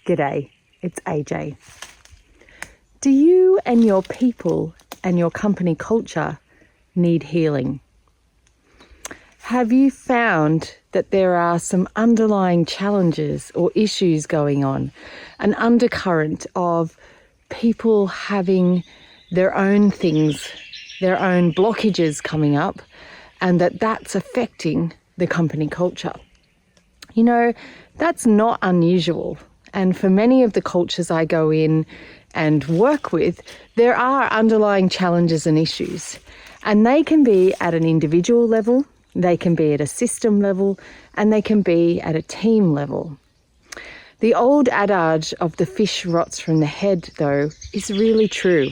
G'day, it's AJ. Do you and your people and your company culture need healing? Have you found that there are some underlying challenges or issues going on, an undercurrent of people having their own things, their own blockages coming up, and that's affecting the company culture? You know, that's not unusual. And for many of the cultures I go in and work with, there are underlying challenges and issues. And they can be at an individual level, they can be at a system level, and they can be at a team level. The old adage of the fish rots from the head, though, is really true.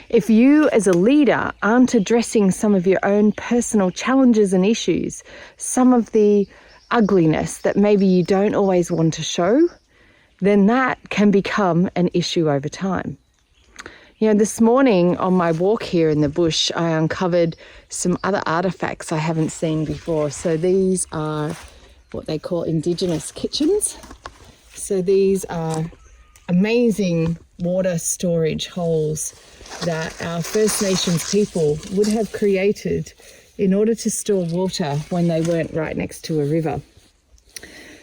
If you as a leader aren't addressing some of your own personal challenges and issues, some of the ugliness that maybe you don't always want to show, then that can become an issue over time. You know, this morning on my walk here in the bush, I uncovered some other artifacts I haven't seen before. So these are what they call Indigenous kitchens. So these are amazing water storage holes that our First Nations people would have created in order to store water when they weren't right next to a river.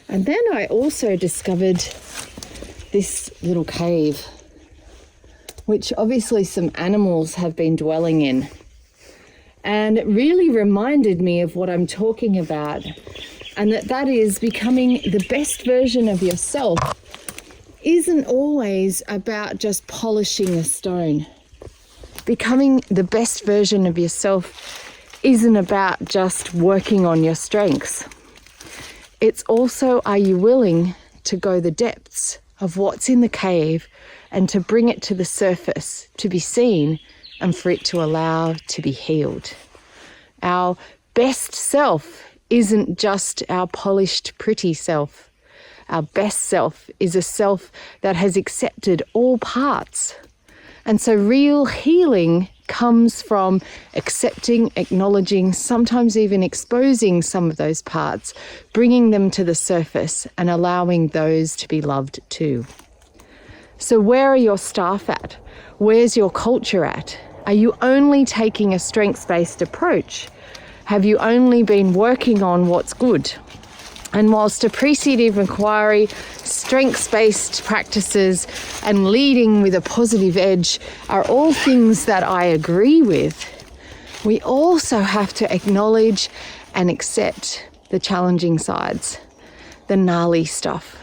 And then I also discovered this little cave, which obviously some animals have been dwelling in. And it really reminded me of what I'm talking about, and that is becoming the best version of yourself isn't always about just polishing a stone. Becoming the best version of yourself isn't about just working on your strengths. It's also, are you willing to go the depths of what's in the cave and to bring it to the surface, to be seen, and for it to allow to be healed? Our best self isn't just our polished, pretty self. Our best self is a self that has accepted all parts. And so real healing comes from accepting, acknowledging, sometimes even exposing some of those parts, bringing them to the surface and allowing those to be loved too. So where are your staff at? Where's your culture at? Are you only taking a strengths-based approach? Have you only been working on what's good? And whilst appreciative inquiry, strengths-based practices, and leading with a positive edge are all things that I agree with, we also have to acknowledge and accept the challenging sides, the gnarly stuff.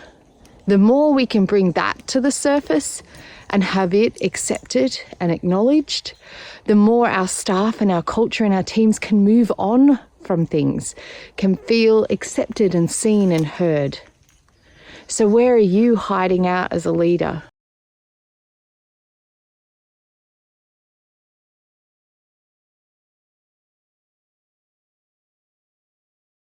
The more we can bring that to the surface and have it accepted and acknowledged, the more our staff and our culture and our teams can move on from things, can feel accepted and seen and heard. So where are you hiding out as a leader?